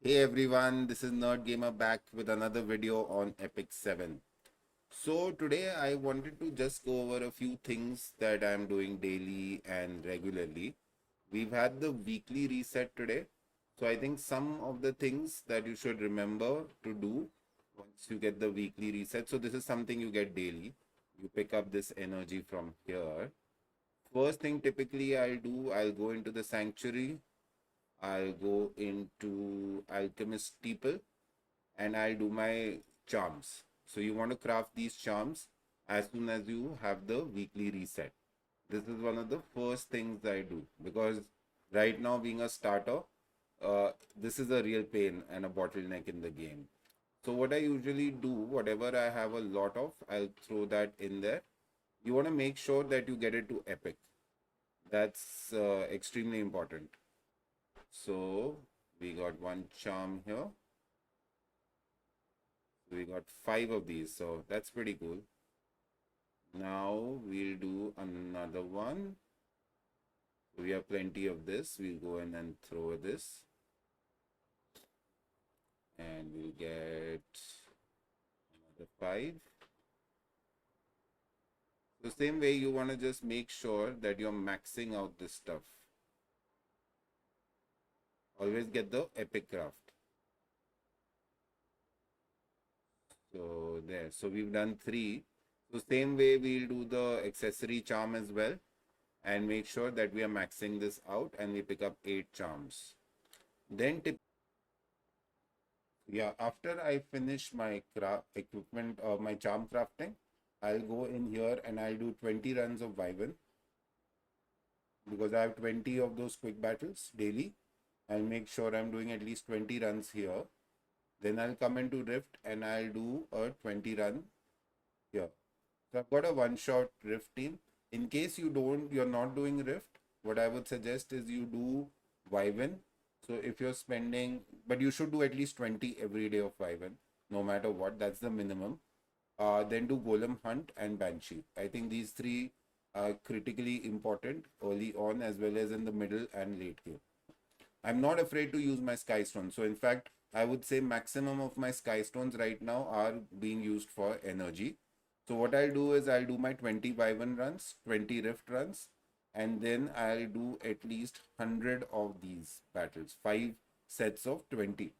Hey everyone, this is Nerd Gamer back with another video on Epic 7. So today I wanted to just go over a few things that I'm doing daily and regularly. We've had the weekly reset today. So I think some of the things that you should remember to do once you get the weekly reset. So this is something you get daily. You pick up this energy from here. First thing typically I'll go into the sanctuary. I'll go into Alchemist Steeple and I'll do my charms. So you want to craft these charms as soon as you have the weekly reset. This is one of the first things I do because right now, being a starter, this is a real pain and a bottleneck in the game. So what I usually do, whatever I have a lot of, I'll throw that in there. You want to make sure that you get it to epic. That's extremely important. So we got one charm here. We got five of these, so that's pretty cool. Now we'll do another one. We have plenty of this. We'll go in and throw this. And we'll get another five. The same way you want to just make sure that you're maxing out this stuff. Always get the epic craft. So there. So we've done three. So same way we'll do the accessory charm as well. And make sure that we are maxing this out and we pick up 8 charms. Then after I finish my craft equipment or my charm crafting, I'll go in here and I'll do 20 runs of Wyvern because I have 20 of those quick battles daily. I'll make sure I'm doing at least 20 runs here. Then I'll come into Rift and I'll do a 20 run here. So I've got a one-shot Rift team. In case you're not doing Rift, what I would suggest is you do Wyvern. So if you're spending, but you should do at least 20 every day of Wyvern, no matter what. That's the minimum. Then do Golem Hunt and Banshee. I think these three are critically important early on as well as in the middle and late game. I'm not afraid to use my Sky Stones. So in fact, I would say maximum of my Sky Stones right now are being used for energy. So what I'll do is I'll do my 20 Wyvern runs, 20 Rift runs, and then I'll do at least 100 of these battles, 5 sets of 20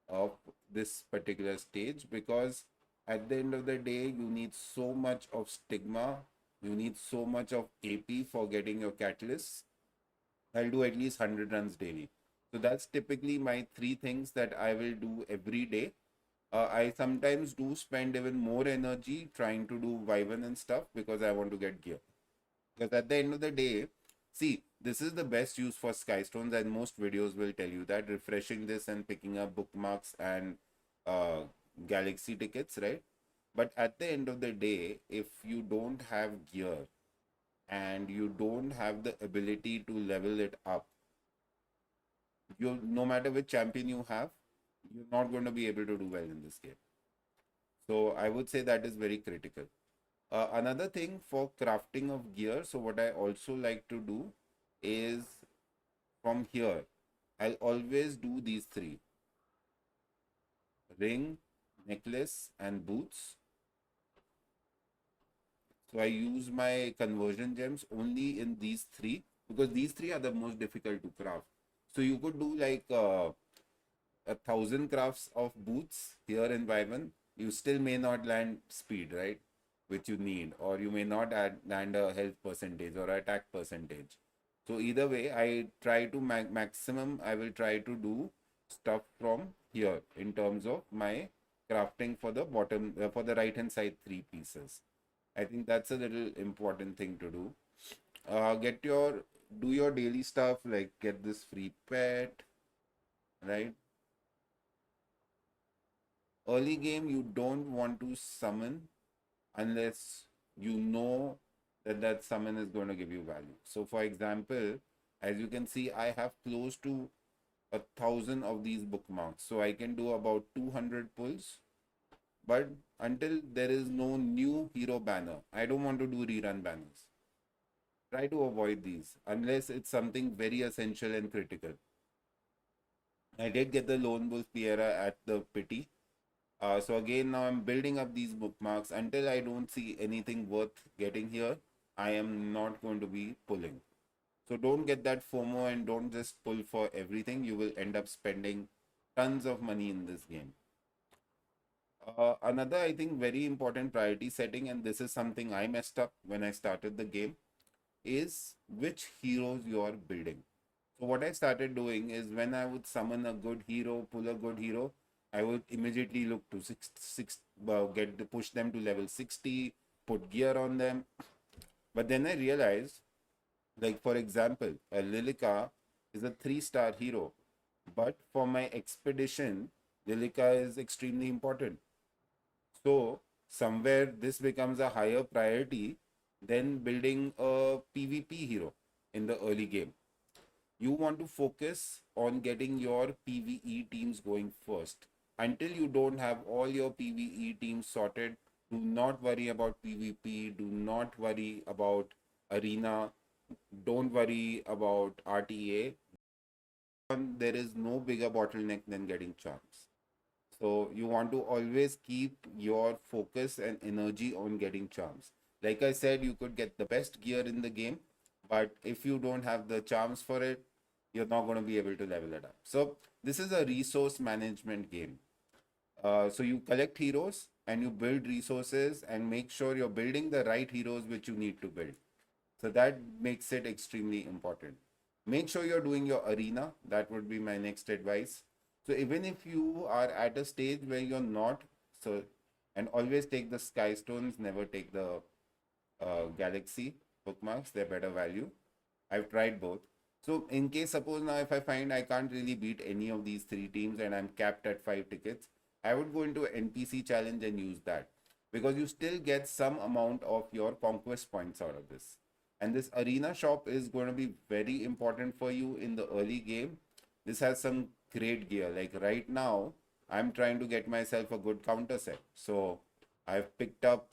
of this particular stage, because at the end of the day, you need so much of stigma, you need so much of AP for getting your catalysts. I'll do at least 100 runs daily. So that's typically my three things that I will do every day. I sometimes do spend even more energy trying to do Wyvern and stuff because I want to get gear. Because at the end of the day, see, this is the best use for Skystones, and most videos will tell you that refreshing this and picking up bookmarks and uh, galaxy tickets, right? But at the end of the day, if you don't have gear and you don't have the ability to level it up, you no matter which champion you have, you're not going to be able to do well in this game. So I would say that is very critical. Another thing for crafting of gear, so what I also like to do is from here, I'll always do these three: ring, necklace, and boots. So I use my conversion gems only in these three because these three are the most difficult to craft. So you could do like 1,000 crafts of boots here in Wyvern. You still may not land speed, right? Which you need, or you may not land a health percentage or attack percentage. So either way, I try to maximum. I will try to do stuff from here in terms of my crafting for the bottom for the right hand side three pieces. I think that's a little important thing to do. Get your do your daily stuff like get this free pet, right? Early game you don't want to summon unless you know that that summon is going to give you value. So for example, as you can see, I have close to 1,000 of these bookmarks, so I can do about 200 pulls. But until there is no new hero banner, I don't want to do rerun banners. Try to avoid these unless it's something very essential and critical. I did get the Lone Wolf Piera at the pity. So again, now I'm building up these bookmarks. Until I don't see anything worth getting here, I am not going to be pulling. So don't get that FOMO and don't just pull for everything. You will end up spending tons of money in this game. Another, I think, very important priority setting, and this is something I messed up when I started the game, is which heroes you are building. So what I started doing is when I would summon a good hero, pull a good hero, I would immediately look to push them to level 60, put gear on them. But then I realized, like for example, a Lilica is a 3-star hero, but for my expedition, Lilica is extremely important. So somewhere this becomes a higher priority than building a PvP hero in the early game. You want to focus on getting your PvE teams going first. Until you don't have all your PvE teams sorted, do not worry about PvP, do not worry about arena, don't worry about RTA. There is no bigger bottleneck than getting charms. So you want to always keep your focus and energy on getting charms. Like I said, you could get the best gear in the game, but if you don't have the charms for it, you're not going to be able to level it up. So this is a resource management game. So you collect heroes and you build resources and make sure you're building the right heroes which you need to build. So that makes it extremely important. Make sure you're doing your arena. That would be my next advice. So even if you are at a stage where you're not, so and always take the sky stones, never take the galaxy bookmarks, they're better value. I've tried both. So in case suppose now if I find I can't really beat any of these 3 teams and I'm capped at 5 tickets, I would go into an NPC challenge and use that, because you still get some amount of your conquest points out of this. And this arena shop is going to be very important for you in the early game. This has some great gear. Like right now, I'm trying to get myself a good counter set. So I've picked up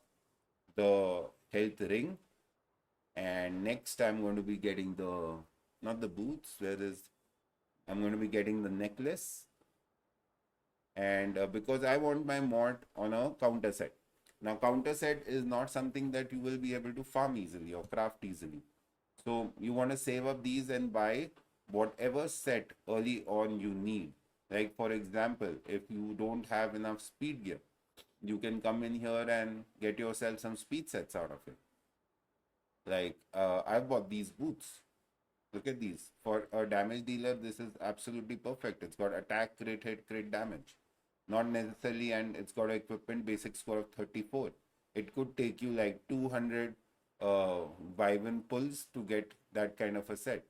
the health ring, and next I'm going to be getting the, not the boots, where is, I'm going to be getting the necklace. And because I want my mod on a counter set. Now counter set is not something that you will be able to farm easily or craft easily. So you want to save up these and buy whatever set early on you need. Like for example, if you don't have enough speed gear, you can come in here and get yourself some speed sets out of it. Like I've bought these boots. Look at these. For a damage dealer, this is absolutely perfect. It's got attack, crit, hit, crit damage. Not necessarily, and it's got an equipment basic score of 34. It could take you like 200 Wyvern pulls to get that kind of a set.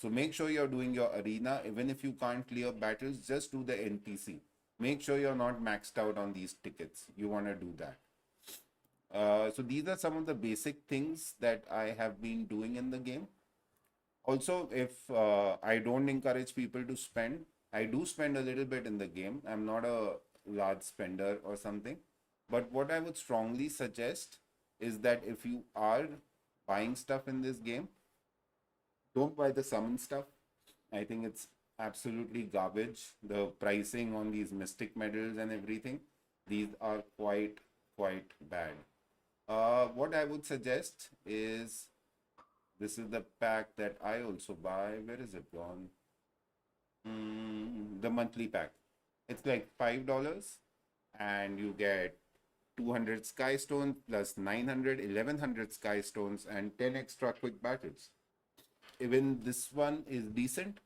So make sure you're doing your arena. Even if you can't clear battles, just do the NPC. Make sure you're not maxed out on these tickets. You want to do that. So these are some of the basic things that I have been doing in the game. Also, if I don't encourage people to spend, I do spend a little bit in the game. I'm not a large spender or something. But what I would strongly suggest is that if you are buying stuff in this game, don't buy the summon stuff. I think it's absolutely garbage. The pricing on these mystic medals and everything, these are quite bad. What I would suggest is, this is the pack that I also buy. Where is it gone? The monthly pack. It's like $5 and you get 200 sky stones plus 900, 1100 sky stones and 10 extra quick battles. Even this one is decent.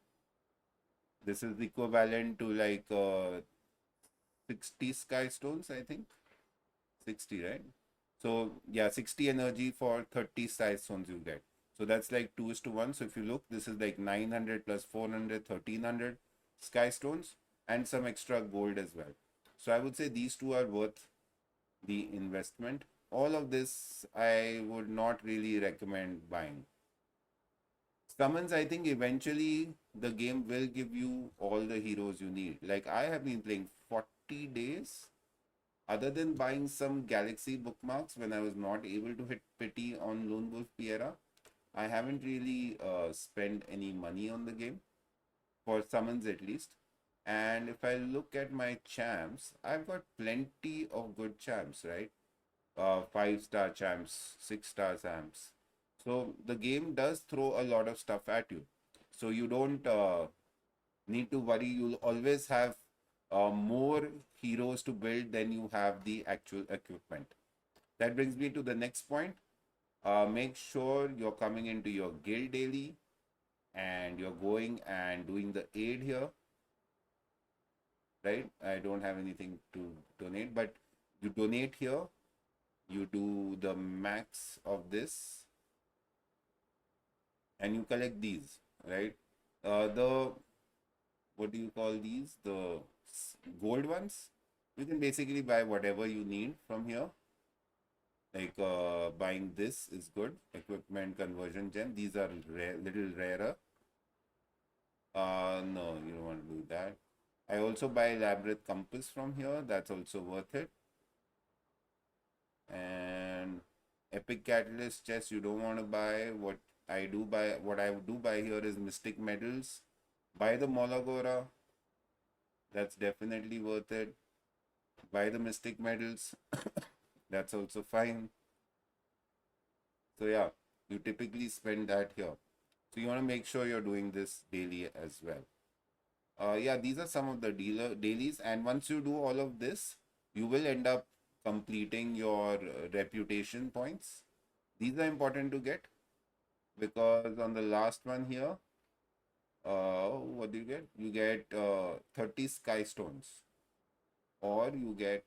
This is equivalent to like 60 sky stones, I think. 60, right? So yeah, 60 energy for 30 sky stones you get. So that's like 2:1. So if you look, this is like 900 plus 400, 1300 sky stones and some extra gold as well. So I would say these two are worth the investment. All of this I would not really recommend buying. Summons, I think eventually the game will give you all the heroes you need. Like I have been playing 40 days. Other than buying some galaxy bookmarks when I was not able to hit pity on Lone Wolf Piera, I haven't really spent any money on the game, for summons at least. And if I look at my champs, I've got plenty of good champs, right? 5-star champs, 6-star champs. So the game does throw a lot of stuff at you. So you don't need to worry. You'll always have more heroes to build than you have the actual equipment. That brings me to the next point. Make sure you're coming into your guild daily and you're going and doing the aid here, right? I don't have anything to donate, but you donate here, you do the max of this, and you collect these, right? The what do you call these? The gold ones. You can basically buy whatever you need from here. Like buying this is good. Equipment conversion gem. These are little rarer. No, you don't want to do that. I also buy Labyrinth Compass from here. That's also worth it. And Epic Catalyst chest you don't want to buy. What I do buy here is Mystic Medals. Buy the Molagora. That's definitely worth it. Buy the Mystic Medals. That's also fine. So yeah, you typically spend that here. So you want to make sure you're doing this daily as well. Yeah, these are some of the dailies, and once you do all of this, you will end up completing your reputation points. These are important to get because on the last one here, what do you get? You get 30 sky stones, or you get,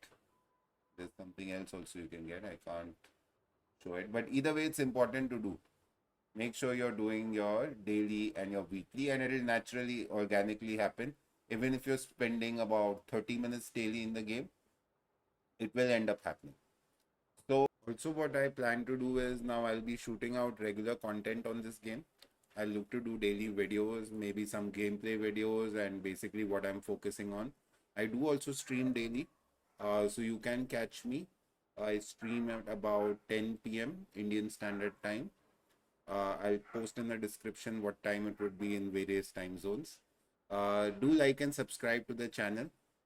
there's something else also you can get. I can't show it, but either way, it's important to do. Make sure you're doing your daily and your weekly, and it will naturally, organically happen. Even if you're spending about 30 minutes daily in the game, it will end up happening. So, also, what I plan to do is now I'll be shooting out regular content on this game. I'll look to do daily videos, maybe some gameplay videos, and basically what I'm focusing on. I do also stream daily, so you can catch me. I stream at about 10 p.m. Indian Standard Time. I'll post in the description what time it would be in various time zones. Do like and subscribe to the channel.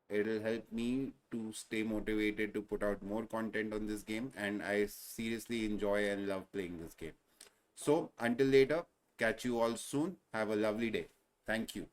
It'll help me to stay motivated to put out more content on this game, and I seriously enjoy and love playing this game. So until later, catch you all soon. Have a lovely day. Thank you.